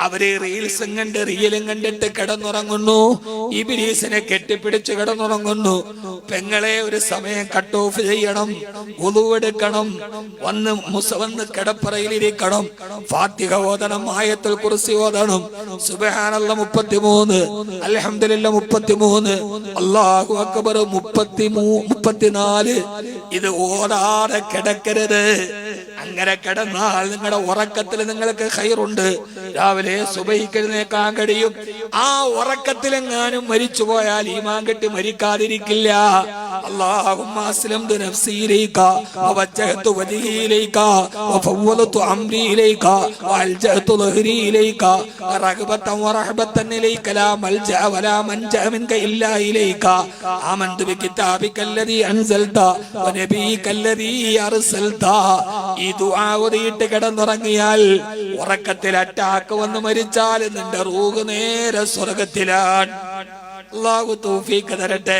അവര് റീൽസും കണ്ട് റീലും കണ്ടിട്ട് കിടന്നുറങ്ങുന്നു. ഇബ്ലീസിനെ കെട്ടിപ്പിടിച്ച് കിടന്നുറങ്ങുന്നു. പെങ്ങളെ ഒരു സമയം കട്ട് ഓഫ് ചെയ്യണം, വുളു എടുക്കണം, വന്ന് കിടപ്പറയിലിരിക്കണം, ഫാത്തിഹ ഓതണം, ആയത്തുൽ കുർസി ഓതണം, സുബ്ഹാനല്ലാഹ് 33, അൽഹംദുലില്ലാഹ് 33, അല്ലാഹു അക്ബർ 34. ഇത് ഓതാതെ കിടക്കരുത്. അങ്ങനെ കിടന്നാൽ നിങ്ങളുടെ ഉറക്കത്തിൽ നിങ്ങൾക്ക് ഖൈറുണ്ട്. രാവിലെ സുബഹിക്ക് എഴുന്നേൽക്കാൻ കഴിയും. ആ ഉറക്കത്തിലെങ്ങാനും മരിച്ചു പോയാൽ ഈമാൻ കെട്ടി മരിക്കാതിരിക്കില്ല. അല്ലാഹുമ്മ അസ്ലംതു നഫ്സി ഇലൈക വവജ്ജഹതു വജ്ഹി ഇലൈക വഫവ്വലതു അംരി ഇലൈക വഅൽജഅതു ളഹ്രി ഇലൈക റഗ്ബതൻ വറഹബതൻ ഇലൈക ലാ മൽജഅ വലാ മൻജഅ മിൻക ഇല്ലാ ഇലൈക ആമന്തു ബികിതാബിക അല്ലദീ അൻസൽത വനബിയിക അല്ലദീ അർസൽത. ഈ ദുആ ഓതിയിട്ട് കിടന്നുറങ്ങിയാൽ ഉറക്കത്തിൽ അറ്റാക്ക് വന്ന് മരിച്ചാൽ നിന്റെ റൂഹ് നേരെ സ്വർഗ്ഗത്തിലാണ്. അല്ലാഹു തൗഫീഖ് തരട്ടെ.